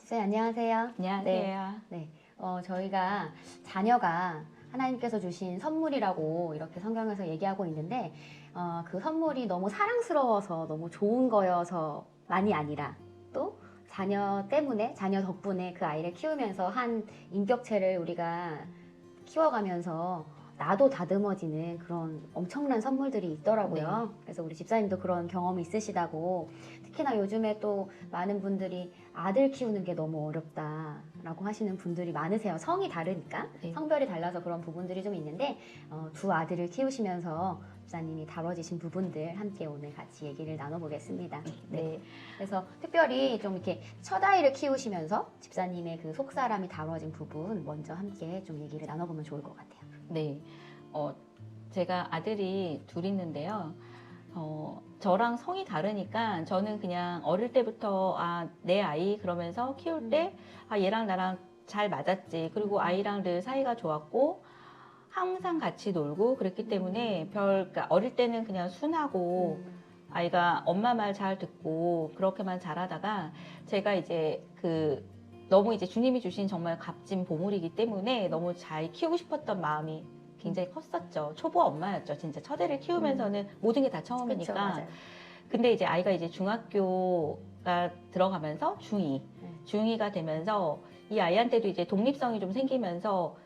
네, 안녕하세요. 안녕하세요. 네, 저희가 자녀가 하나님께서 주신 선물이라고 이렇게 성경에서 얘기하고 있는데, 그 선물이 너무 사랑스러워서 너무 좋은 거여서만이 아니라 또 자녀 때문에, 자녀 덕분에 그 아이를 키우면서 한 인격체를 우리가 키워가면서 나도 다듬어지는 그런 엄청난 선물들이 있더라고요. 네. 그래서 우리 집사님도 그런 경험이 있으시다고. 특히나 요즘에 또 많은 분들이 아들 키우는 게 너무 어렵다라고 하시는 분들이 많으세요. 성이 다르니까. 네. 성별이 달라서 그런 부분들이 좀 있는데, 두 아들을 키우시면서 집사님이 다뤄지신 부분들 함께 오늘 같이 얘기를 나눠보겠습니다. 네. 그래서 특별히 좀 이렇게 첫 아이를 키우시면서 집사님의 그 속사람이 다뤄진 부분 먼저 함께 좀 얘기를 나눠보면 좋을 것 같아요. 네. 제가 아들이 둘 있는데요. 저랑 성이 다르니까 저는 그냥 어릴 때부터 내 아이 그러면서 키울 때 얘랑 나랑 잘 맞았지. 그리고 아이랑 늘 사이가 좋았고 항상 같이 놀고 그랬기 때문에 그러니까 어릴 때는 그냥 순하고 아이가 엄마 말 잘 듣고 그렇게만 잘하다가 제가 이제 너무 이제 주님이 주신 정말 값진 보물이기 때문에 너무 잘 키우고 싶었던 마음이 굉장히 컸었죠. 초보 엄마였죠. 진짜 첫애를 키우면서는 모든 게 다 처음이니까. 그쵸, 맞아요. 근데 이제 아이가 이제 중학교가 들어가면서 중2가 되면서 이 아이한테도 이제 독립성이 좀 생기면서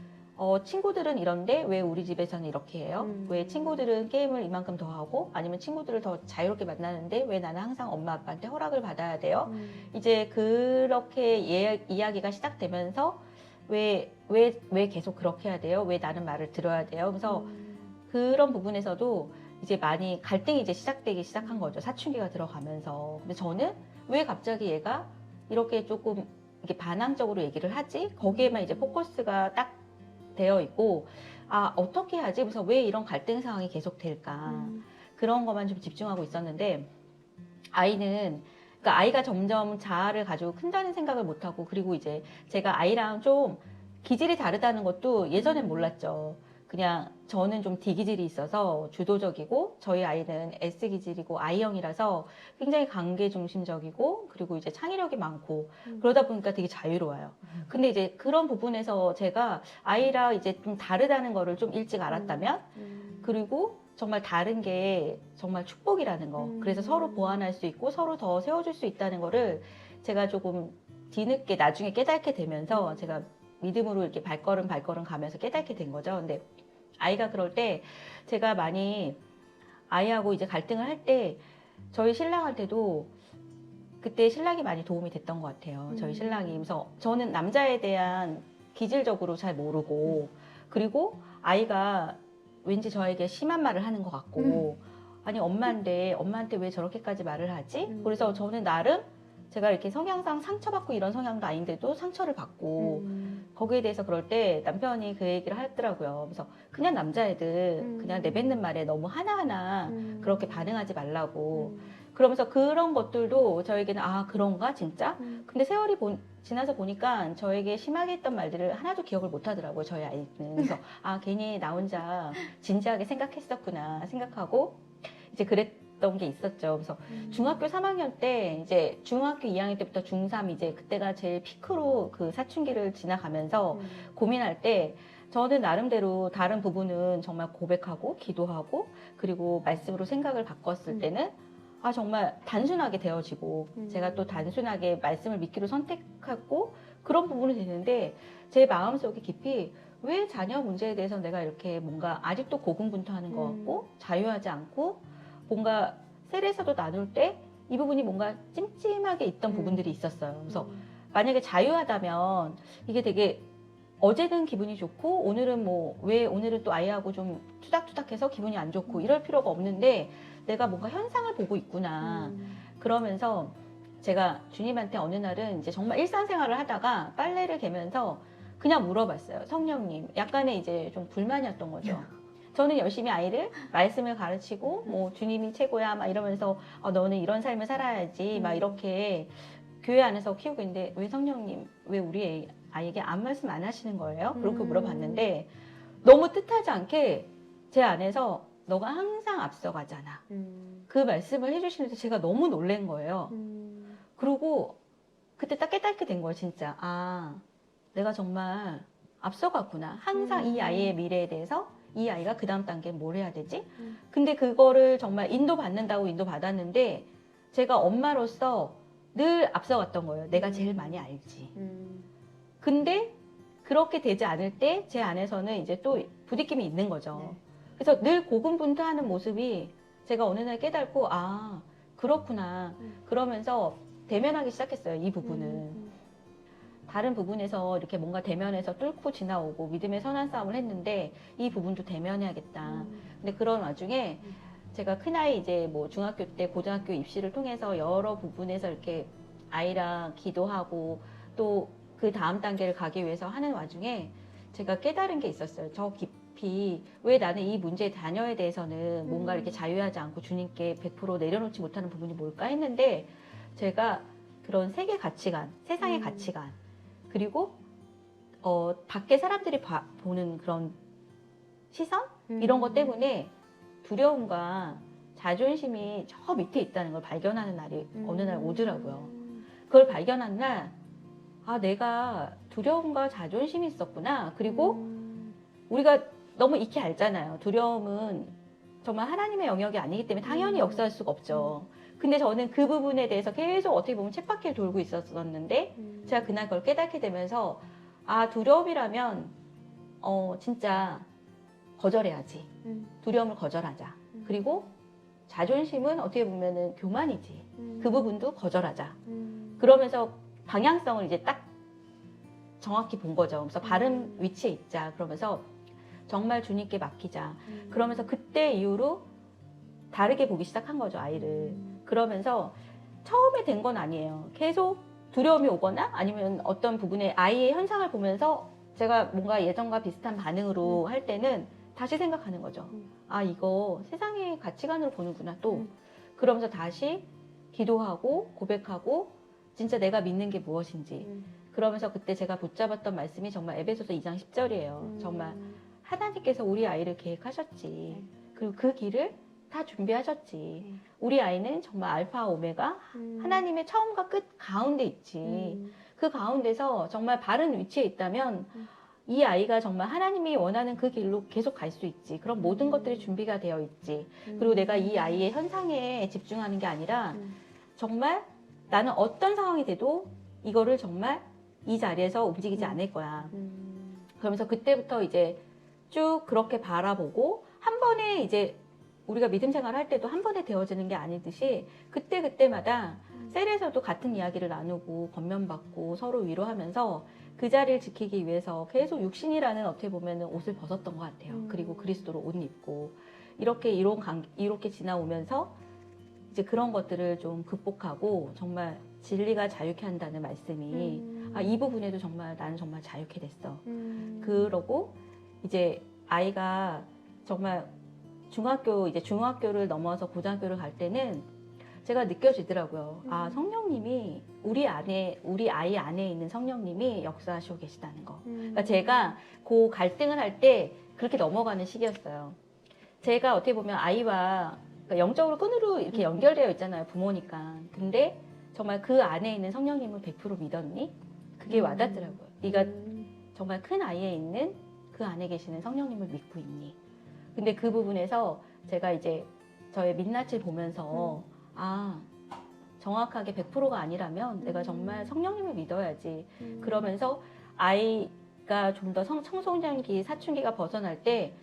친구들은 이런데 왜 우리 집에서는 이렇게 해요? 왜 친구들은 게임을 이만큼 더 하고 아니면 친구들을 더 자유롭게 만나는데 왜 나는 항상 엄마 아빠한테 허락을 받아야 돼요? 이제 그렇게 이야기가 시작되면서 왜 계속 그렇게 해야 돼요? 왜 나는 말을 들어야 돼요? 그래서 그런 부분에서도 이제 많이 갈등이 이제 시작되기 시작한 거죠. 사춘기가 들어가면서. 근데 저는 왜 갑자기 얘가 이렇게 조금 이렇게 반항적으로 얘기를 하지? 거기에만 이제 포커스가 딱 되어 있고, 어떻게 하지? 그래서 왜 이런 갈등 상황이 계속 될까? 그런 것만 좀 집중하고 있었는데, 그러니까 아이가 점점 자아를 가지고 큰다는 생각을 못하고, 그리고 이제 제가 아이랑 좀 기질이 다르다는 것도 예전엔 몰랐죠. 그냥 저는 좀 D 기질이 있어서 주도적이고 저희 아이는 S 기질이고 I형이라서 굉장히 관계 중심적이고 그리고 이제 창의력이 많고 그러다 보니까 되게 자유로워요. 근데 이제 그런 부분에서 제가 아이랑 이제 좀 다르다는 거를 좀 일찍 알았다면 그리고 정말 다른 게 정말 축복이라는 거. 그래서 서로 보완할 수 있고 서로 더 세워줄 수 있다는 거를 제가 조금 뒤늦게 나중에 깨닫게 되면서 제가 믿음으로 이렇게 발걸음 가면서 깨닫게 된 거죠. 근데 아이가 그럴 때 제가 많이 아이하고 이제 갈등을 할 때 저희 신랑한테도 그때 신랑이 많이 도움이 됐던 것 같아요. 저희 신랑이. 그래서 저는 남자에 대한 기질적으로 잘 모르고 그리고 아이가 왠지 저에게 심한 말을 하는 것 같고 아니 엄마한테 왜 저렇게까지 말을 하지? 그래서 저는 나름 제가 이렇게 성향상 상처받고 이런 성향도 아닌데도 상처를 받고 거기에 대해서 그럴 때 남편이 그 얘기를 하더라고요. 그래서 그냥 남자애들 그냥 내뱉는 말에 너무 하나하나 그렇게 반응하지 말라고 그러면서 그런 것들도 저에게는 그런가 진짜? 근데 세월이 지나서 보니까 저에게 심하게 했던 말들을 하나도 기억을 못 하더라고요. 저희 아이는. 그래서 괜히 나 혼자 진지하게 생각했었구나 생각하고 이제 그랬던 게 있었죠. 그래서 중학교 3학년 때 이제 중학교 2학년 때부터 중3 이제 그때가 제일 피크로 그 사춘기를 지나가면서 고민할 때 저는 나름대로 다른 부분은 정말 고백하고 기도하고 그리고 말씀으로 생각을 바꿨을 때는 정말 단순하게 되어지고 제가 또 단순하게 말씀을 믿기로 선택하고 그런 부분이 되는데 제 마음속에 깊이 왜 자녀 문제에 대해서 내가 이렇게 뭔가 아직도 고군분투하는 것 같고 자유하지 않고 뭔가 셀에서도 나눌 때 이 부분이 뭔가 찜찜하게 있던 부분들이 있었어요. 그래서 만약에 자유하다면 이게 되게 어제는 기분이 좋고 오늘은 왜 오늘은 또 아이하고 좀 투닥투닥해서 기분이 안 좋고 이럴 필요가 없는데 내가 뭔가 현상을 보고 있구나. 그러면서 제가 주님한테 어느 날은 이제 정말 일상생활을 하다가 빨래를 개면서 그냥 물어봤어요. 성령님, 약간의 이제 좀 불만이었던 거죠. 저는 열심히 아이를 말씀을 가르치고 주님이 최고야 막 이러면서 너는 이런 삶을 살아야지 막 이렇게 교회 안에서 키우고 있는데 왜 성령님 왜 우리 아이에게 아무 말씀 안 하시는 거예요? 그렇게 물어봤는데 너무 뜻하지 않게 제 안에서 너가 항상 앞서가잖아. 그 말씀을 해주시는데 제가 너무 놀란 거예요. 그리고 그때 딱 깨닫게 된 거예요, 진짜. 아, 내가 정말 앞서갔구나. 항상 이 아이의 미래에 대해서 이 아이가 그 다음 단계에 뭘 해야 되지? 근데 그거를 정말 인도받는다고 인도받았는데 제가 엄마로서 늘 앞서갔던 거예요. 내가 제일 많이 알지. 근데 그렇게 되지 않을 때 제 안에서는 이제 또 부딪힘이 있는 거죠. 네. 그래서 늘 고군분투하는 모습이 제가 어느 날 깨닫고 아 그렇구나. 그러면서 대면하기 시작했어요. 이 부분은. 다른 부분에서 이렇게 뭔가 대면해서 뚫고 지나오고 믿음의 선한 싸움을 했는데 이 부분도 대면해야겠다. 근데 그런 와중에 제가 큰아이 이제 뭐 중학교 때 고등학교 입시를 통해서 여러 부분에서 이렇게 아이랑 기도하고 또 그 다음 단계를 가기 위해서 하는 와중에 제가 깨달은 게 있었어요. 저 깊이 왜 나는 이 문제의 자녀에 대해서는 뭔가 이렇게 자유하지 않고 주님께 100% 내려놓지 못하는 부분이 뭘까 했는데 제가 그런 세계 가치관, 세상의 가치관 그리고 밖에 사람들이 보는 그런 시선 이런 것 때문에 두려움과 자존심이 저 밑에 있다는 걸 발견하는 날이 어느 날 오더라고요. 그걸 발견한 날 아, 내가 두려움과 자존심이 있었구나. 그리고 우리가 너무 익히 알잖아요. 두려움은 정말 하나님의 영역이 아니기 때문에 당연히 역사할 수가 없죠. 근데 저는 그 부분에 대해서 계속 어떻게 보면 쳇바퀴를 돌고 있었었는데 제가 그날 그걸 깨닫게 되면서 아, 두려움이라면 진짜 거절해야지. 두려움을 거절하자. 그리고 자존심은 어떻게 보면은 교만이지. 그 부분도 거절하자. 그러면서 방향성을 이제 딱 정확히 본 거죠. 그래서 바른 위치에 있자. 그러면서 정말 주님께 맡기자. 그러면서 그때 이후로 다르게 보기 시작한 거죠, 아이를. 그러면서 처음에 된 건 아니에요. 계속 두려움이 오거나 아니면 어떤 부분에 아이의 현상을 보면서 제가 뭔가 예전과 비슷한 반응으로 할 때는 다시 생각하는 거죠. 아, 이거 세상의 가치관으로 보는구나, 또. 그러면서 다시 기도하고 고백하고 진짜 내가 믿는 게 무엇인지. 그러면서 그때 제가 붙잡았던 말씀이 정말 에베소서 2장 10절이에요. 정말 하나님께서 우리 아이를 계획하셨지. 그리고 그 길을 다 준비하셨지. 우리 아이는 정말 알파 오메가 하나님의 처음과 끝 가운데 있지. 그 가운데서 정말 바른 위치에 있다면 이 아이가 정말 하나님이 원하는 그 길로 계속 갈 수 있지. 그럼 모든 것들이 준비가 되어 있지. 그리고 내가 이 아이의 현상에 집중하는 게 아니라 정말 나는 어떤 상황이 돼도 이거를 정말 이 자리에서 움직이지 않을 거야. 그러면서 그때부터 이제 쭉 그렇게 바라보고 한 번에 이제 우리가 믿음 생활을 할 때도 한 번에 되어지는 게 아니듯이 그때마다 셀에서도 같은 이야기를 나누고 권면받고 서로 위로하면서 그 자리를 지키기 위해서 계속 육신이라는 어떻게 보면 옷을 벗었던 것 같아요. 그리고 그리스도로 옷 입고 이렇게 지나오면서 이제 그런 것들을 좀 극복하고 정말 진리가 자유케 한다는 말씀이 아, 이 부분에도 정말 나는 정말 자유케 됐어. 그러고 이제 아이가 정말 중학교를 넘어서 고등학교를 갈 때는 제가 느껴지더라고요. 아, 성령님이 우리 아이 안에 있는 성령님이 역사하시고 계시다는 거. 그러니까 제가 그 갈등을 할 때 그렇게 넘어가는 시기였어요. 제가 어떻게 보면 아이와 그러니까 영적으로 끈으로 이렇게 연결되어 있잖아요. 부모니까. 근데 정말 그 안에 있는 성령님을 100% 믿었니? 그게 와닿더라고요. 네가 정말 큰 아이에 있는 그 안에 계시는 성령님을 믿고 있니? 근데 그 부분에서 제가 이제 저의 민낯을 보면서 아, 정확하게 100%가 아니라면 내가 정말 성령님을 믿어야지. 그러면서 아이가 좀 더 청소년기, 사춘기가 벗어날 때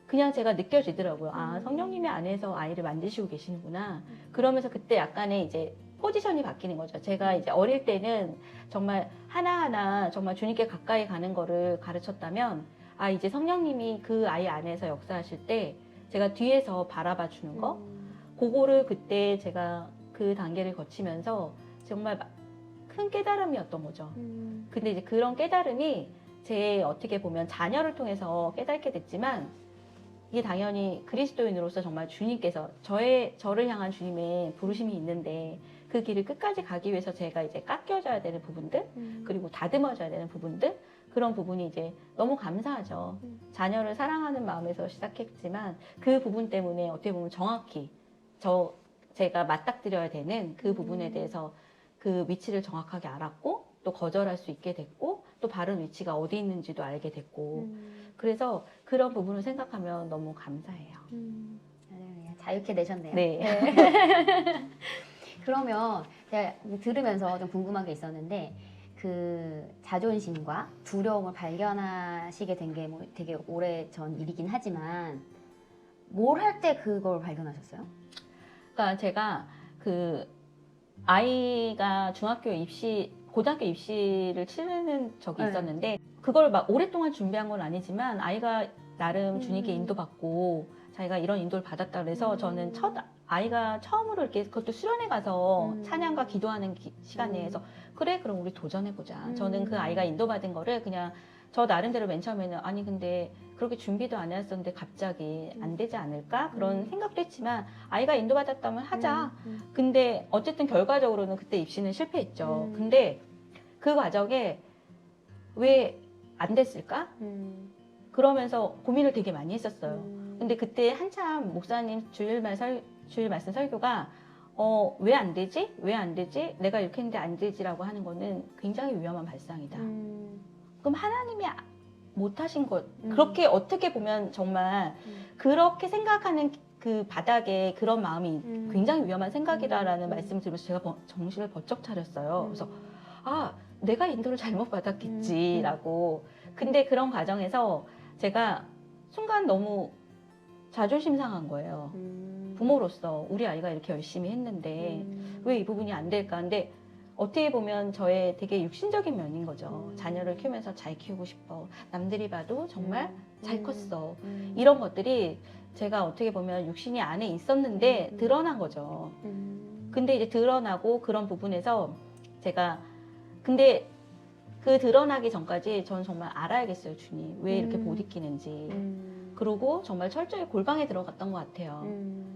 그냥 제가 느껴지더라고요. 아, 성령님이 안에서 아이를 만드시고 계시는구나. 그러면서 그때 약간의 이제 포지션이 바뀌는 거죠. 제가 이제 어릴 때는 정말 하나하나 정말 주님께 가까이 가는 거를 가르쳤다면 아, 이제 성령님이 그 아이 안에서 역사하실 때 제가 뒤에서 바라봐 주는 거 그거를 그때 제가 그 단계를 거치면서 정말 큰 깨달음이었던 거죠. 근데 이제 그런 깨달음이 제 어떻게 보면 자녀를 통해서 깨닫게 됐지만 이게 당연히 그리스도인으로서 정말 주님께서 저를 향한 주님의 부르심이 있는데 그 길을 끝까지 가기 위해서 제가 이제 깎여져야 되는 부분들 그리고 다듬어져야 되는 부분들 그런 부분이 이제 너무 감사하죠. 자녀를 사랑하는 마음에서 시작했지만 그 부분 때문에 어떻게 보면 정확히 제가 맞닥뜨려야 되는 그 부분에 대해서 그 위치를 정확하게 알았고 또 거절할 수 있게 됐고 또 바른 위치가 어디 있는지도 알게 됐고 그래서 그런 부분을 생각하면 너무 감사해요. 네, 자유케 되셨네요. 네. 그러면 제가 들으면서 좀 궁금한 게 있었는데 그 자존심과 두려움을 발견하시게 된 게 뭐 되게 오래 전 일이긴 하지만 뭘 할 때 그걸 발견하셨어요? 그러니까 제가 그 아이가 고등학교 입시를 치르는 적이 네. 있었는데 그걸 막 오랫동안 준비한 건 아니지만 아이가 나름 주님께 인도받고 자기가 이런 인도를 받았다 그래서 저는 아이가 처음으로 이렇게 그것도 수련회 가서 찬양과 기도하는 시간에 해서 그래 그럼 우리 도전해보자. 저는 그 아이가 인도받은 거를 그냥 저 나름대로 맨 처음에는 아니 근데 그렇게 준비도 안 해왔었는데 갑자기 안 되지 않을까? 그런 생각도 했지만 아이가 인도받았다면 하자. 근데 어쨌든 결과적으로는 그때 입시는 실패했죠. 근데 그 과정에 왜 안 됐을까? 그러면서 고민을 되게 많이 했었어요. 근데 그때 한참 목사님 주일 말씀 설교가 왜 안 되지? 왜 안 되지? 내가 이렇게 했는데 안 되지라고 하는 거는 굉장히 위험한 발상이다. 그럼 하나님이 못하신 것 그렇게 어떻게 보면 정말 그렇게 생각하는 그 바닥에 그런 마음이 굉장히 위험한 생각이라는 말씀을 들으면서 제가 정신을 번쩍 차렸어요. 그래서 아 내가 인도를 잘못 받았겠지라고. 근데 그런 과정에서 제가 순간 너무 자존심 상한 거예요. 부모로서 우리 아이가 이렇게 열심히 했는데 왜 이 부분이 안 될까? 근데 어떻게 보면 저의 되게 육신적인 면인 거죠. 자녀를 키우면서 잘 키우고 싶어. 남들이 봐도 정말 잘 컸어. 이런 것들이 제가 어떻게 보면 육신이 안에 있었는데 드러난 거죠. 근데 이제 드러나고 그런 부분에서 제가 근데 그 드러나기 전까지 저는 정말 알아야겠어요, 주님. 왜 이렇게 못 익히는지. 그러고 정말 철저히 골방에 들어갔던 것 같아요.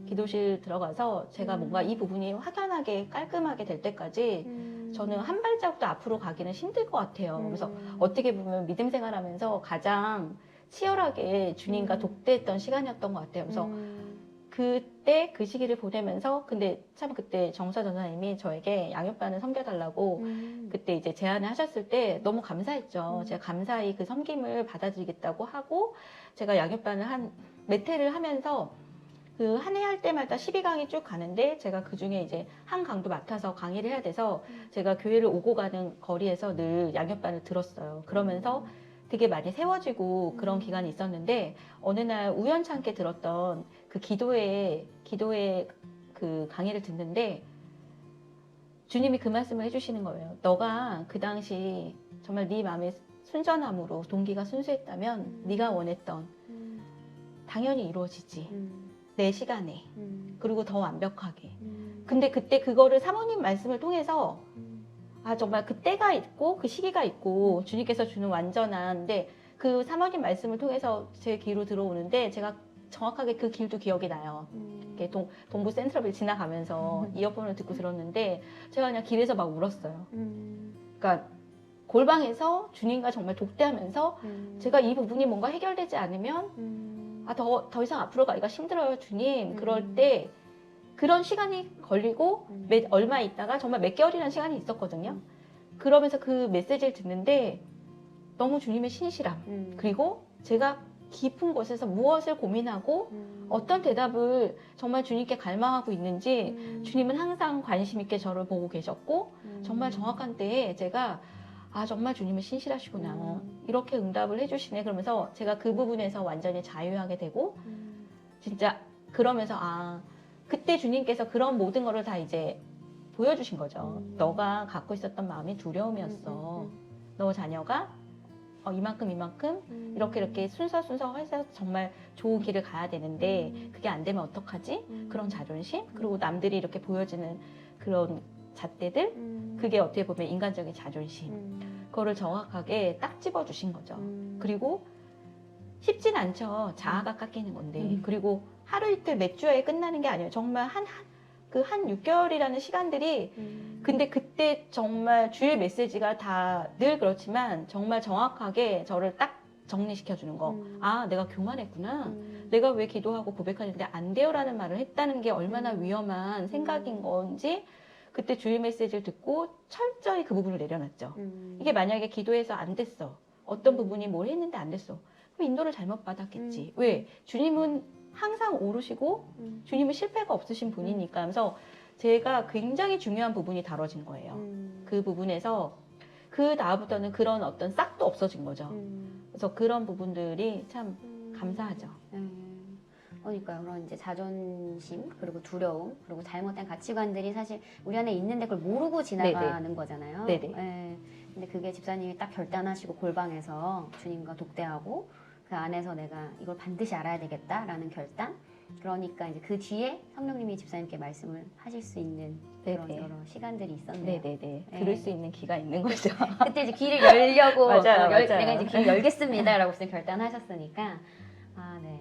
기도실 들어가서 제가 뭔가 이 부분이 확연하게 깔끔하게 될 때까지 저는 한 발자국도 앞으로 가기는 힘들 것 같아요. 그래서 어떻게 보면 믿음 생활하면서 가장 치열하게 주님과 독대했던 시간이었던 것 같아요. 그래서 그때 그 시기를 보내면서 근데 참 그때 정사 전사님이 저에게 양육반을 섬겨달라고 그때 이제 제안을 하셨을 때 너무 감사했죠. 제가 감사히 그 섬김을 받아들이겠다고 하고 제가 양육반을 몇 회를 하면서 그 한 해 할 때마다 12강이 쭉 가는데 제가 그 중에 이제 한 강도 맡아서 강의를 해야 돼서 제가 교회를 오고 가는 거리에서 늘 양육반을 들었어요. 그러면서 되게 많이 세워지고 그런 기간이 있었는데 어느 날 우연찮게 들었던 그 기도회 그 강의를 듣는데 주님이 그 말씀을 해주시는 거예요. 너가 그 당시 정말 네 마음의 순전함으로 동기가 순수했다면 네가 원했던 당연히 이루어지지. 내 시간에 그리고 더 완벽하게. 근데 그때 그거를 사모님 말씀을 통해서 아 정말 그 때가 있고 그 시기가 있고 주님께서 주는 완전한데 그 사모님 말씀을 통해서 제 귀로 들어오는데 제가 정확하게 그 길도 기억이 나요. 이렇게 동부 센트럴을 지나가면서 이어폰을 듣고 들었는데 제가 그냥 길에서 막 울었어요. 그러니까 골방에서 주님과 정말 독대하면서 제가 이 부분이 뭔가 해결되지 않으면 아 더 이상 앞으로 가기가 힘들어요 주님. 그럴 때 그런 시간이 걸리고 얼마 있다가 정말 몇 개월이라는 시간이 있었거든요. 그러면서 그 메시지를 듣는데 너무 주님의 신실함 그리고 제가 깊은 곳에서 무엇을 고민하고 어떤 대답을 정말 주님께 갈망하고 있는지 주님은 항상 관심 있게 저를 보고 계셨고 정말 정확한 때에 제가 아 정말 주님은 신실하시구나 이렇게 응답을 해주시네. 그러면서 제가 그 부분에서 완전히 자유하게 되고 진짜 그러면서 아 그때 주님께서 그런 모든 거를 다 이제 보여주신 거죠. 너가 갖고 있었던 마음이 두려움이었어. 너 자녀가 이만큼 이렇게 순서 해서 정말 좋은 길을 가야 되는데 그게 안 되면 어떡하지? 그런 자존심 그리고 남들이 이렇게 보여지는 그런 잣대들 그게 어떻게 보면 인간적인 자존심 그거를 정확하게 딱 집어주신 거죠. 그리고 쉽진 않죠. 자아가 깎이는 건데 그리고 하루 이틀 몇 주에 끝나는 게 아니에요. 정말 한 6개월이라는 시간들이 근데 그때 정말 주일 메시지가 다 늘 그렇지만 정말 정확하게 저를 딱 정리시켜 주는 거. 아 내가 교만했구나. 내가 왜 기도하고 고백하는데 안 돼요라는 말을 했다는 게 얼마나 위험한 생각인 건지 그때 주일 메시지를 듣고 철저히 그 부분을 내려놨죠. 이게 만약에 기도해서 안 됐어. 어떤 부분이 뭘 했는데 안 됐어. 그럼 인도를 잘못 받았겠지. 왜? 주님은 항상 오르시고 주님은 실패가 없으신 분이니까 하면서 제가 굉장히 중요한 부분이 다뤄진 거예요. 그 부분에서 그 다음부터는 그런 어떤 싹도 없어진 거죠. 그래서 그런 부분들이 참 감사하죠. 그러니까요. 그런 이제 자존심 그리고 두려움 그리고 잘못된 가치관들이 사실 우리 안에 있는데 그걸 모르고 지나가는 거잖아요. 네네. 예. 근데 그게 집사님이 딱 결단하시고 골방에서 주님과 독대하고 그 안에서 내가 이걸 반드시 알아야 되겠다라는 결단. 그러니까 이제 그 뒤에 성령님이 집사님께 말씀을 하실 수 있는 그런 네네. 여러 시간들이 있었네요. 네네네. 네. 들을 수 있는 기가 있는 거죠. 그때 이제 길을 열려고 맞아요, 맞아요. 내가 이제 길을 열겠습니다라고 결단하셨으니까 아 네.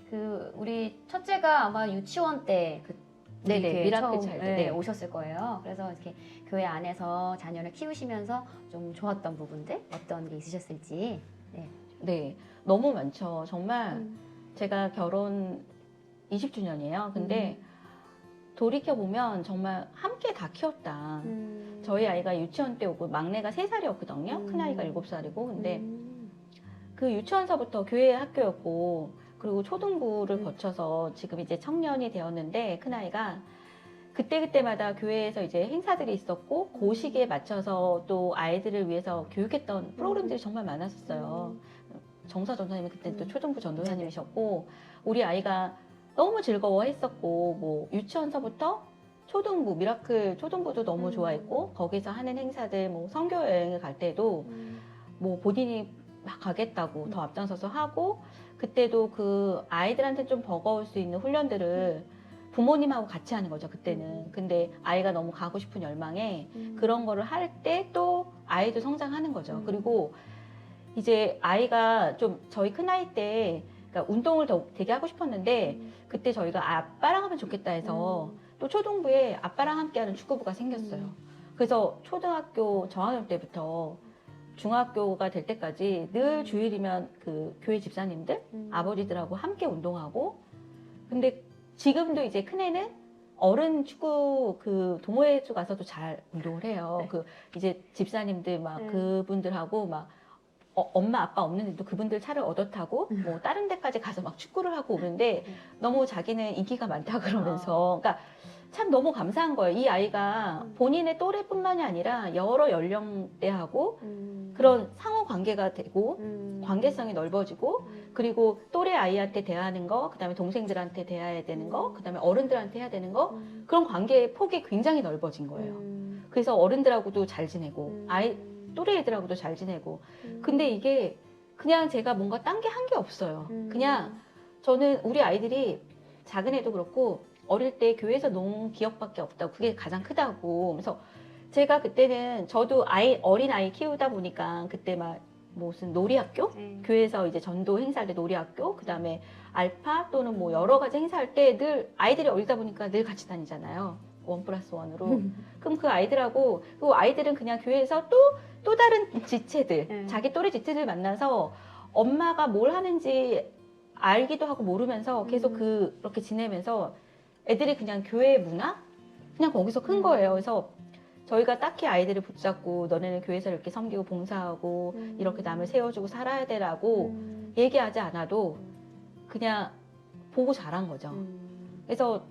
그 우리 첫째가 아마 유치원 때 네네. 미라클 처음 차일드. 네, 네. 오셨을 거예요. 그래서 이렇게 교회 안에서 자녀를 키우시면서 좀 좋았던 부분들 어떤 게 있으셨을지. 네. 네. 너무 많죠. 정말 제가 결혼 20주년이에요. 근데 돌이켜보면 정말 함께 다 키웠다. 저희 아이가 유치원 때 오고 막내가 3살이었거든요. 큰아이가 7살이고. 근데 그 유치원서부터 교회 학교였고 그리고 초등부를 거쳐서 지금 이제 청년이 되었는데 큰아이가 그때그때마다 교회에서 이제 행사들이 있었고 그 시기에 맞춰서 또 아이들을 위해서 교육했던 프로그램들이 정말 많았었어요. 정사 전사님이 그때 또 초등부 전도사님이셨고 우리 아이가 너무 즐거워했었고 뭐 유치원서부터 초등부 미라클 초등부도 너무 좋아했고 거기서 하는 행사들 뭐 선교 여행을 갈 때도 뭐 본인이 막 가겠다고 더 앞장서서 하고 그때도 그 아이들한테 좀 버거울 수 있는 훈련들을 부모님하고 같이 하는 거죠 그때는. 근데 아이가 너무 가고 싶은 열망에 그런 거를 할 때 또 아이도 성장하는 거죠. 그리고 이제 아이가 좀 저희 큰아이 때 그러니까 운동을 더 되게 하고 싶었는데 그때 저희가 아빠랑 하면 좋겠다 해서 또 초등부에 아빠랑 함께하는 축구부가 생겼어요. 그래서 초등학교 저학년 때부터 중학교가 될 때까지 늘 주일이면 그 교회 집사님들 아버지들하고 함께 운동하고 근데 지금도 이제 큰애는 어른 축구 그 동호회에 가서도 잘 운동을 해요. 네. 그 이제 집사님들 막 그분들하고 막 엄마 아빠 없는데도 그분들 차를 얻어 타고 뭐 다른 데까지 가서 막 축구를 하고 오는데 너무 자기는 인기가 많다 그러면서 그러니까 참 너무 감사한 거예요. 이 아이가 본인의 또래뿐만이 아니라 여러 연령대하고 그런 상호 관계가 되고 관계성이 넓어지고 그리고 또래 아이한테 대하는 거, 그다음에 동생들한테 대해야 되는 거, 그다음에 어른들한테 해야 되는 거 그런 관계의 폭이 굉장히 넓어진 거예요. 그래서 어른들하고도 잘 지내고 아이 또래 애들하고도 잘 지내고 근데 이게 그냥 제가 뭔가 딴 게 한 게 없어요. 그냥 저는 우리 아이들이 작은 애도 그렇고 어릴 때 교회에서 놓은 기억밖에 없다고 그게 가장 크다고. 그래서 제가 그때는 저도 어린 아이 키우다 보니까 그때 막 무슨 놀이학교 교회에서 이제 전도 행사할 때 놀이학교 그다음에 알파 또는 뭐 여러 가지 행사할 때 늘 아이들이 어리다 보니까 늘 같이 다니잖아요. 1+1으로. 그럼 그 아이들하고 그 아이들은 그냥 교회에서 또 다른 지체들 자기 또래 지체들 만나서 엄마가 뭘 하는지 알기도 하고 모르면서 계속 그렇게 지내면서 애들이 그냥 교회 문화? 그냥 거기서 큰 거예요. 그래서 저희가 딱히 아이들을 붙잡고 너네는 교회에서 이렇게 섬기고 봉사하고 이렇게 남을 세워주고 살아야 되라고 얘기하지 않아도 그냥 보고 자란 거죠. 그래서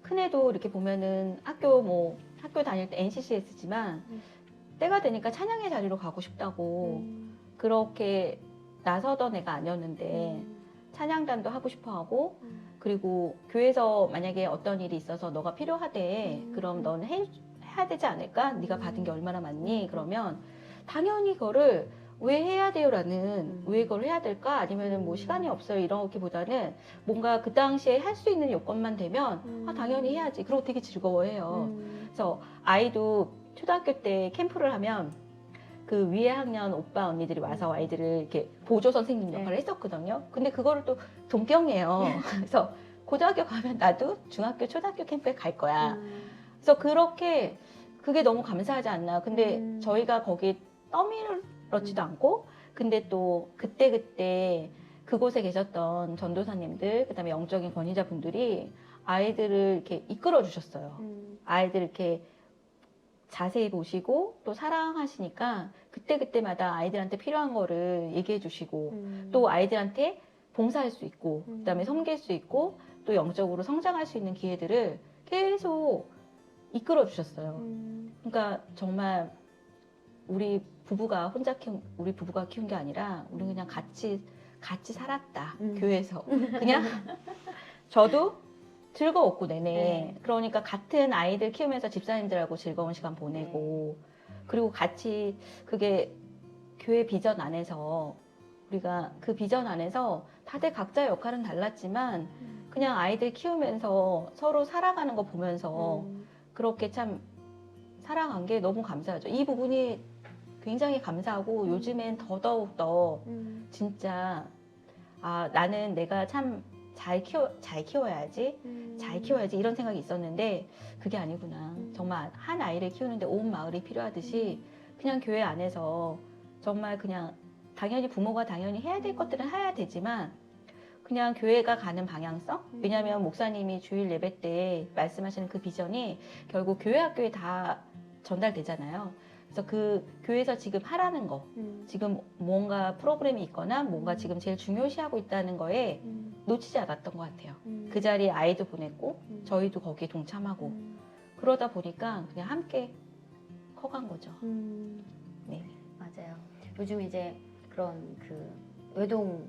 큰애도 이렇게 보면은 학교 다닐 때 NCCS지만 때가 되니까 찬양의 자리로 가고 싶다고 그렇게 나서던 애가 아니었는데 찬양단도 하고 싶어 하고 그리고 교회에서 만약에 어떤 일이 있어서 너가 필요하대 그럼 너는 해야 되지 않을까? 네가 받은 게 얼마나 많니? 그러면 당연히 그거를 왜 해야 돼요라는 왜 그걸 해야 될까? 아니면은 뭐 시간이 없어요 이렇기보다는 뭔가 그 당시에 할 수 있는 요건만 되면 당연히 해야지. 그리고 되게 즐거워해요. 그래서 아이도 초등학교 때 캠프를 하면 그 위에 학년 오빠 언니들이 와서 아이들을 이렇게 보조 선생님 역할을 했었거든요. 근데 그거를 또 동경해요. 그래서 고등학교 가면 나도 중학교, 초등학교 캠프에 갈 거야. 그래서 그게 너무 감사하지 않나. 근데 저희가 거기 떠밀었지도 않고, 근데 또 그때 그 그곳에 계셨던 전도사님들, 그다음에 영적인 권위자분들이 아이들을 이렇게 이끌어 주셨어요. 아이들 이렇게 자세히 보시고 또 사랑하시니까 그때그때마다 아이들한테 필요한 거를 얘기해 주시고 또 아이들한테 봉사할 수 있고 그다음에 섬길 수 있고 또 영적으로 성장할 수 있는 기회들을 계속 이끌어 주셨어요. 그러니까 정말 우리 부부가 키운 게 아니라 우리 그냥 같이 살았다. 교회에서 그냥 저도 즐거웠고 내내. 네. 그러니까 같은 아이들 키우면서 집사님들하고 즐거운 시간 보내고 그리고 같이 그게 교회 비전 안에서 우리가 그 비전 안에서 다들 각자의 역할은 달랐지만 그냥 아이들 키우면서 서로 살아가는 거 보면서 그렇게 참 살아간 게 너무 감사하죠. 이 부분이 굉장히 감사하고 요즘엔 더더욱 더 진짜 나는 내가 참 잘 키워야지 이런 생각이 있었는데 그게 아니구나. 정말 한 아이를 키우는데 온 마을이 필요하듯이 그냥 교회 안에서 정말 그냥 당연히 부모가 당연히 해야 될 것들은 해야 되지만 그냥 교회가 가는 방향성? 왜냐하면 목사님이 주일 예배 때 말씀하시는 그 비전이 결국 교회 학교에 다 전달되잖아요. 그래서 그 교회에서 지금 하라는 거, 지금 뭔가 프로그램이 있거나 뭔가 지금 제일 중요시하고 있다는 거에 놓치지 않았던 것 같아요. 그 자리에 아이도 보냈고 저희도 거기에 동참하고 그러다 보니까 그냥 함께 커간 거죠. 네. 맞아요. 요즘 이제 그런 그 외동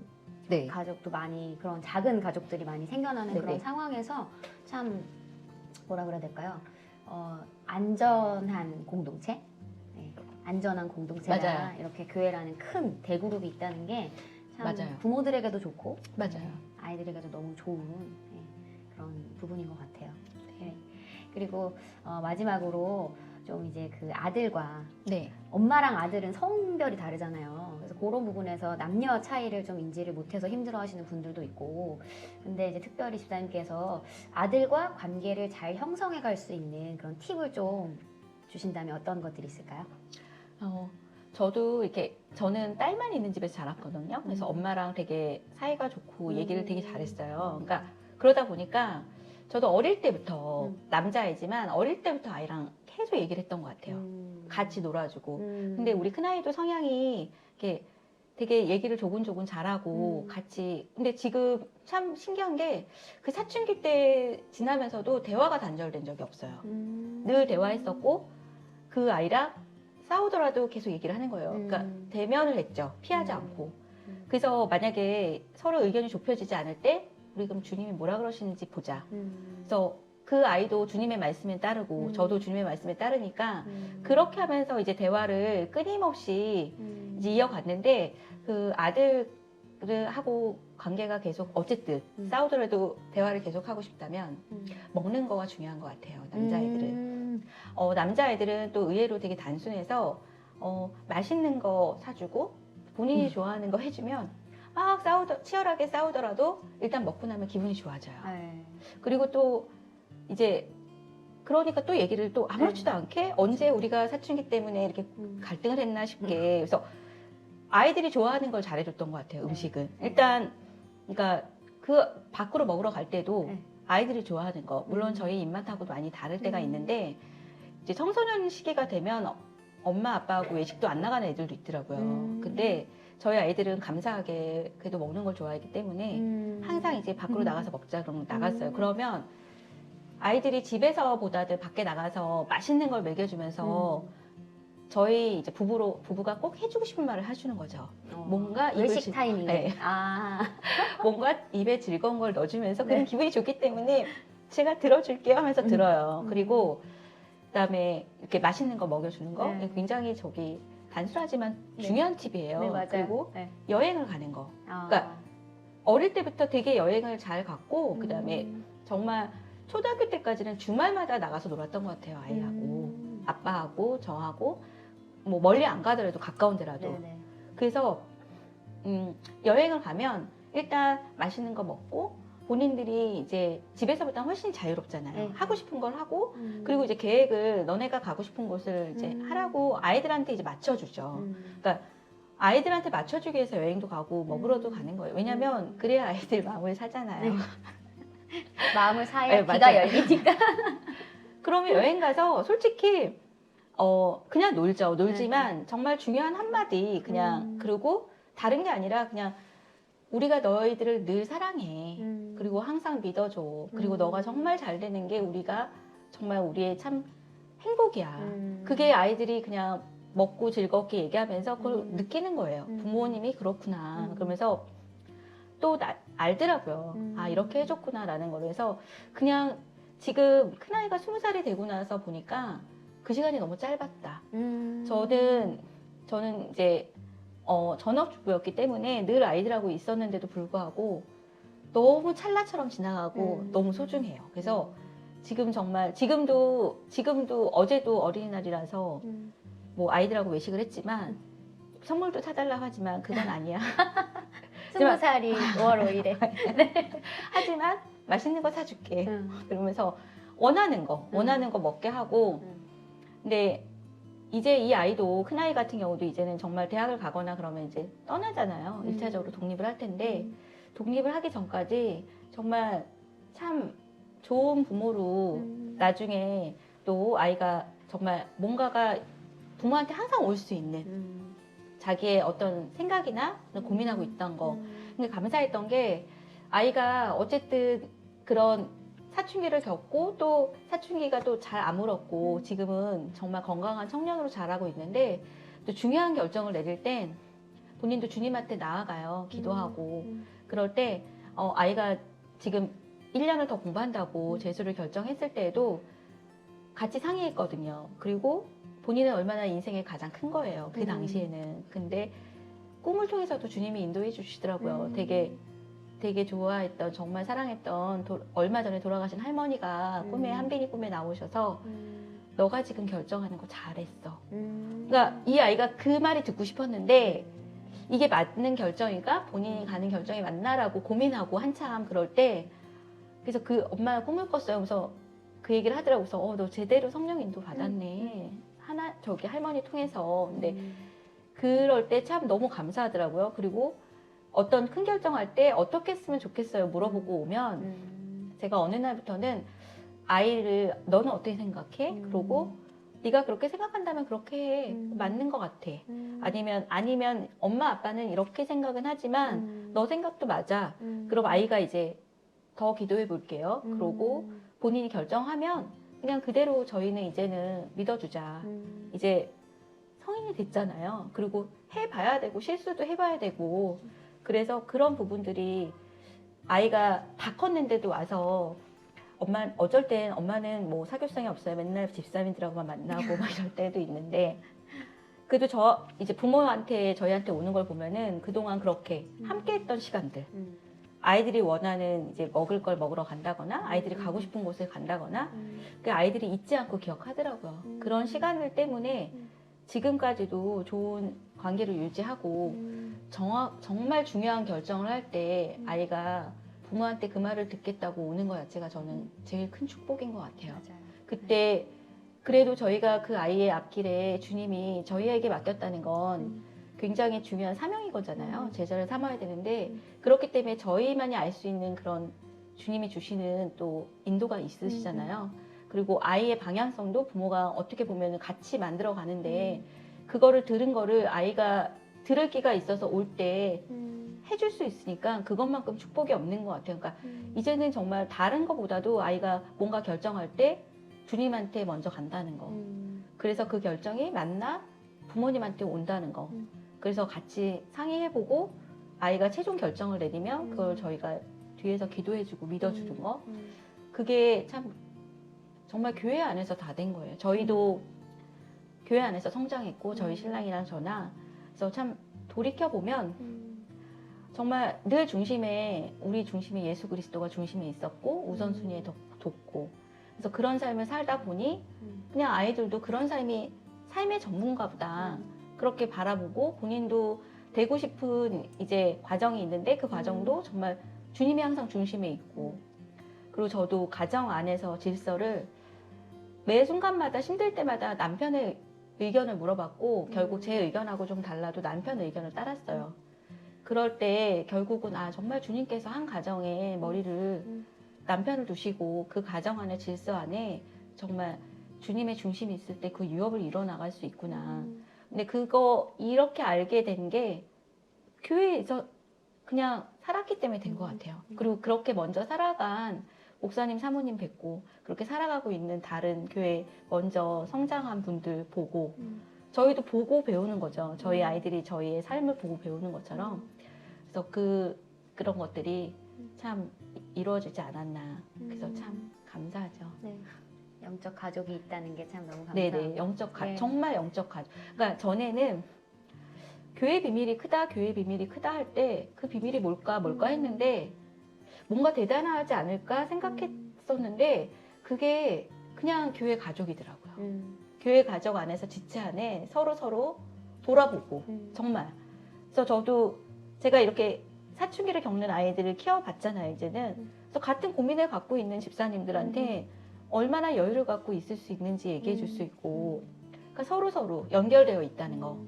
네. 가족도 많이 그런 작은 가족들이 많이 생겨나는 네네. 그런 상황에서 참 뭐라 그래야 될까요? 안전한 공동체, 안전한 공동체가 맞아요. 이렇게 교회라는 큰 대그룹이 있다는 게 참 맞아요. 부모들에게도 좋고 맞아요. 아이들에게도 너무 좋은 그런 부분인 것 같아요. 네. 그리고 마지막으로 좀 이제 그 아들과 네. 엄마랑 아들은 성별이 다르잖아요. 그래서 그런 부분에서 남녀 차이를 좀 인지를 못해서 힘들어하시는 분들도 있고, 근데 이제 특별히 집사님께서 아들과 관계를 잘 형성해 갈 수 있는 그런 팁을 좀 주신다면 어떤 것들이 있을까요? 저도 이렇게 저는 딸만 있는 집에서 자랐거든요. 그래서 엄마랑 되게 사이가 좋고 얘기를 되게 잘했어요. 그러니까 그러다 보니까 저도 어릴 때부터 남자이지만 어릴 때부터 아이랑 계속 얘기를 했던 것 같아요. 같이 놀아주고. 근데 우리 큰아이도 성향이 이렇게 되게 얘기를 조곤조곤 잘하고 같이. 근데 지금 참 신기한 게 그 사춘기 때 지나면서도 대화가 단절된 적이 없어요. 늘 대화했었고 그 아이랑 싸우더라도 계속 얘기를 하는 거예요. 그러니까 대면을 했죠. 피하지 않고. 그래서 만약에 서로 의견이 좁혀지지 않을 때 우리 그럼 주님이 뭐라 그러시는지 보자. 그래서 그 아이도 주님의 말씀에 따르고 저도 주님의 말씀에 따르니까 그렇게 하면서 이제 대화를 끊임없이 이제 이어갔는데 그 아들을 하고 관계가 계속 어쨌든 싸우더라도 대화를 계속 하고 싶다면 먹는 거가 중요한 것 같아요. 남자애들은. 남자애들은 또 의외로 되게 단순해서 맛있는 거 사주고 본인이 좋아하는 거 해주면 막 치열하게 싸우더라도 일단 먹고 나면 기분이 좋아져요. 그리고 또 이제 그러니까 또 얘기를 또 아무렇지도 않게 언제 우리가 사춘기 때문에 이렇게 갈등을 했나 싶게 그래서 아이들이 좋아하는 걸 잘해줬던 것 같아요. 음식은 일단 그러니까 그 밖으로 먹으러 갈 때도 아이들이 좋아하는 거 물론 저희 입맛하고도 많이 다를 때가 있는데 이제 청소년 시기가 되면 엄마 아빠하고 외식도 안 나가는 애들도 있더라고요. 근데 저희 아이들은 감사하게 그래도 먹는 걸 좋아하기 때문에 항상 이제 밖으로 나가서 먹자 그러면 나갔어요. 그러면 아이들이 집에서보다도 밖에 나가서 맛있는 걸 먹여주면서 저희 이제 부부가 꼭 해주고 싶은 말을 해주는 거죠. 뭔가 외식 타이밍. 네. 뭔가 입에 즐거운 걸 넣어주면서 그런 기분이 좋기 때문에 제가 들어줄게요 하면서 들어요. 그리고 그다음에 이렇게 맛있는 거 먹여주는 거 굉장히 단순하지만 중요한 팁이에요. 네, 맞아요. 그리고 여행을 가는 거. 그러니까 어릴 때부터 되게 여행을 잘 갔고 그다음에 정말 초등학교 때까지는 주말마다 나가서 놀았던 것 같아요. 아이하고 아빠하고 저하고 뭐 멀리 안 가더라도 가까운 데라도. 그래서 여행을 가면 일단 맛있는 거 먹고 본인들이 이제 집에서보다 훨씬 자유롭잖아요. 하고 싶은 걸 하고 그리고 이제 계획을 너네가 가고 싶은 곳을 이제 하라고 아이들한테 이제 맞춰주죠. 그러니까 아이들한테 맞춰주기 위해서 여행도 가고 먹으러도 가는 거예요. 왜냐면 그래야 아이들 마음을 사잖아요. 네. 마음을 사야 네, 귀가 맞아요. 열리니까. 그러면 여행 가서 솔직히 그냥 놀죠. 놀지만 정말 중요한 한마디 그냥 그리고 다른 게 아니라 그냥 우리가 너희들을 늘 사랑해. 그리고 항상 믿어줘. 그리고 너가 정말 잘 되는 게 우리가 정말 우리의 참 행복이야. 그게 아이들이 그냥 먹고 즐겁게 얘기하면서 그걸 느끼는 거예요. 부모님이 그렇구나. 그러면서 또 알더라고요. 아, 이렇게 해줬구나라는 걸. 그래서 그냥 지금 큰아이가 20살이 되고 나서 보니까 그 시간이 너무 짧았다. 저는 이제 전업주부였기 때문에 늘 아이들하고 있었는데도 불구하고 너무 찰나처럼 지나가고 너무 소중해요. 그래서 지금 정말 지금도 어제도 어린이날이라서 뭐 아이들하고 외식을 했지만 선물도 사달라고 하지만 그건 아니야. 20살이 5월 5일에. 하지만 맛있는 거 사줄게. 그러면서 원하는 거 먹게 하고. 근데 이제 이 아이도 큰아이 같은 경우도 이제는 정말 대학을 가거나 그러면 이제 떠나잖아요. 1차적으로 독립을 할 텐데 독립을 하기 전까지 정말 참 좋은 부모로 나중에 또 아이가 정말 뭔가가 부모한테 항상 올 수 있는 자기의 어떤 생각이나 고민하고 있던 거. 근데 감사했던 게 아이가 어쨌든 그런 사춘기를 겪고 또 사춘기가 또 잘 아물었고 지금은 정말 건강한 청년으로 자라고 있는데 또 중요한 결정을 내릴 땐 본인도 주님한테 나아가요. 기도하고 그럴 때 아이가 지금 1년을 더 공부한다고 재수를 결정했을 때에도 같이 상의했거든요. 그리고 본인은 얼마나 인생에 가장 큰 거예요. 그 당시에는. 근데 꿈을 통해서도 주님이 인도해 주시더라고요. 되게 좋아했던 정말 사랑했던 얼마 전에 돌아가신 할머니가 꿈에 한빈이 꿈에 나오셔서 너가 지금 결정하는 거 잘했어. 그러니까 이 아이가 그 말이 듣고 싶었는데 이게 맞는 결정인가? 본인이 가는 결정이 맞나라고 고민하고 한참 그럴 때 그래서 그 엄마가 꿈을 꿨어요. 그래서 그 얘기를 하더라고요. 그래서 너 제대로 성령 인도 받았네. 저기 할머니 통해서. 근데 그럴 때 참 너무 감사하더라고요. 그리고 어떤 큰 결정할 때 어떻게 했으면 좋겠어요 물어보고 오면 제가 어느 날부터는 아이를 너는 어떻게 생각해? 그러고 네가 그렇게 생각한다면 그렇게 해. 맞는 것 같아. 아니면 엄마 아빠는 이렇게 생각은 하지만 너 생각도 맞아. 그럼 아이가 이제 더 기도해 볼게요. 그러고 본인이 결정하면 그냥 그대로 저희는 이제는 믿어주자. 이제 성인이 됐잖아요. 그리고 해봐야 되고 실수도 해봐야 되고 그래서 그런 부분들이 아이가 다 컸는데도 와서 어쩔 땐 엄마는 뭐 사교성이 없어요. 맨날 집사람들하고만 만나고 막 이럴 때도 있는데 그래도 이제 부모한테 저희한테 오는 걸 보면은 그동안 그렇게 함께 했던 시간들 아이들이 원하는 이제 먹을 걸 먹으러 간다거나 아이들이 가고 싶은 곳에 간다거나 그 아이들이 잊지 않고 기억하더라고요. 그런 시간들 때문에 지금까지도 좋은 관계를 유지하고 정말 중요한 결정을 할 때 아이가 부모한테 그 말을 듣겠다고 오는 것 자체가 저는 제일 큰 축복인 것 같아요. 맞아요. 그때 그래도 저희가 그 아이의 앞길에 주님이 저희에게 맡겼다는 건 굉장히 중요한 사명인 거잖아요. 제자를 삼아야 되는데 그렇기 때문에 저희만이 알 수 있는 그런 주님이 주시는 또 인도가 있으시잖아요. 그리고 아이의 방향성도 부모가 어떻게 보면 같이 만들어 가는데 그거를 들은 거를 아이가 들을 기가 있어서 올 때 해줄 수 있으니까 그것만큼 축복이 없는 것 같아요. 그러니까 이제는 정말 다른 것보다도 아이가 뭔가 결정할 때 주님한테 먼저 간다는 거. 그래서 그 결정이 맞나 부모님한테 온다는 거. 그래서 같이 상의해보고 아이가 최종 결정을 내리면 그걸 저희가 뒤에서 기도해주고 믿어주는 거. 그게 참 정말 교회 안에서 다 된 거예요. 저희도 교회 안에서 성장했고 저희 신랑이랑 저나 그래서 참 돌이켜보면 정말 늘 우리 중심에 예수 그리스도가 중심에 있었고 우선순위에 뒀고 그래서 그런 삶을 살다 보니 그냥 아이들도 그런 삶의 전문가 보다 그렇게 바라보고 본인도 되고 싶은 이제 과정이 있는데 그 과정도 정말 주님이 항상 중심에 있고 그리고 저도 가정 안에서 질서를 매 순간마다 힘들 때마다 남편의 의견을 물어봤고 결국 제 의견하고 좀 달라도 남편 의견을 따랐어요. 그럴 때 결국은 정말 주님께서 한 가정에 머리를 남편을 두시고 그 가정 안에 질서 안에 정말 주님의 중심이 있을 때 그 유업을 이뤄나갈 수 있구나. 근데 그거 이렇게 알게 된 게 교회에서 그냥 살았기 때문에 된 것 같아요. 그리고 그렇게 먼저 살아간 목사님, 사모님 뵙고 그렇게 살아가고 있는 다른 교회 먼저 성장한 분들 보고 저희도 보고 배우는 거죠. 저희 아이들이 저희의 삶을 보고 배우는 것처럼. 그래서 그런 것들이 참 이루어지지 않았나. 그래서 참 감사하죠. 네. 영적 가족이 있다는 게 참 너무 감사하고. 네네. 정말 영적 가족. 그러니까 전에는 교회 비밀이 크다 할 때 그 비밀이 뭘까 했는데 뭔가 대단하지 않을까 생각했었는데 그게 그냥 교회 가족이더라고요. 교회 가족 안에서 지체 안에 서로 돌아보고 정말. 그래서 저도 제가 이렇게 사춘기를 겪는 아이들을 키워봤잖아요, 이제는. 그래서 같은 고민을 갖고 있는 집사님들한테 얼마나 여유를 갖고 있을 수 있는지 얘기해 줄 수 있고, 그러니까 서로 연결되어 있다는 거.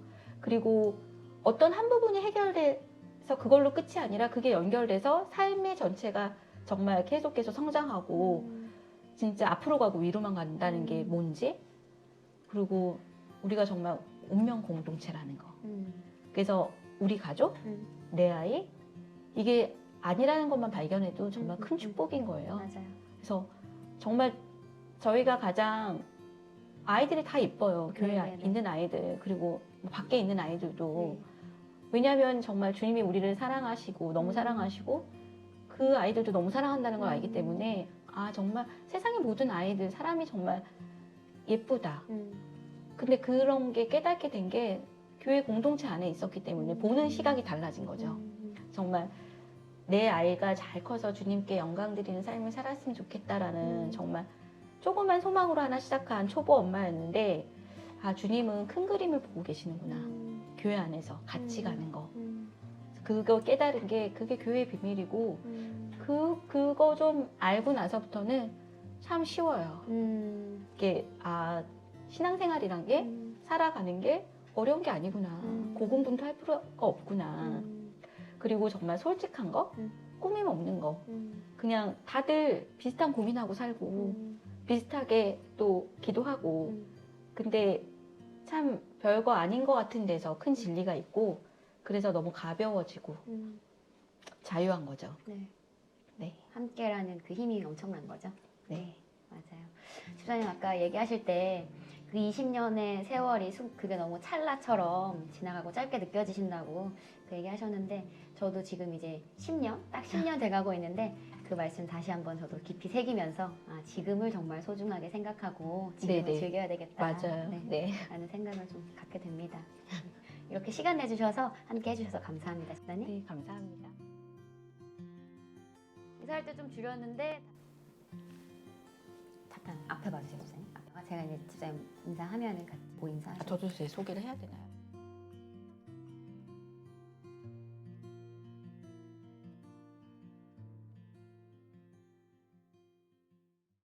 그리고 어떤 한 부분이 해결돼서 그걸로 끝이 아니라 그게 연결돼서 삶의 전체가 정말 계속해서 성장하고 진짜 앞으로 가고 위로만 간다는 게 뭔지, 그리고 우리가 정말 운명 공동체라는 거. 그래서 우리 가족, 내 아이, 이게 아니라는 것만 발견해도 정말 큰 축복인 거예요. 맞아요. 그래서 정말 저희가 가장 아이들이 다 이뻐요. 교회에 네네네. 있는 아이들, 그리고 밖에 있는 아이들도. 네. 왜냐하면 정말 주님이 우리를 사랑하시고 너무 사랑하시고 그 아이들도 너무 사랑한다는 걸 알기 때문에 정말 세상의 모든 아이들, 사람이 정말 예쁘다. 근데 그런 게 깨닫게 된 게 교회 공동체 안에 있었기 때문에 보는 시각이 달라진 거죠. 정말 내 아이가 잘 커서 주님께 영광 드리는 삶을 살았으면 좋겠다라는 정말 조그만 소망으로 하나 시작한 초보 엄마였는데 주님은 큰 그림을 보고 계시는구나. 교회 안에서 같이 가는 거. 그거 깨달은 게 그게 교회의 비밀이고 그거 좀 알고 나서부터는 참 쉬워요. 이게 신앙생활이란 게 살아가는 게 어려운 게 아니구나. 고군분투할 필요가 없구나. 그리고 정말 솔직한 거, 꾸밈 없는 거. 그냥 다들 비슷한 고민하고 살고 비슷하게 또 기도하고. 근데 참 별거 아닌 것 같은 데서 큰 진리가 있고 그래서 너무 가벼워지고 자유한 거죠. 네. 네. 함께라는 그 힘이 엄청난 거죠. 네. 맞아요. 집사님 아까 얘기하실 때 그 20년의 세월이 그게 너무 찰나처럼 지나가고 짧게 느껴지신다고 그 얘기하셨는데 저도 지금 이제 10년, 딱 10년 돼가고 있는데 그 말씀 다시 한번 저도 깊이 새기면서 지금을 정말 소중하게 생각하고 지금을 네네. 즐겨야 되겠다. 맞아요. 네. 라는 생각을 좀 갖게 됩니다. 이렇게 시간 내주셔서 함께 해주셔서 감사합니다. 집사님. 네, 감사합니다. 인사할 때 좀 줄였는데 잠깐 앞에 봐주세요, 집사님. 제가 이제 집사님 인사하면은 같이 인사하시죠. 저도 제 소개를 해야 되나요?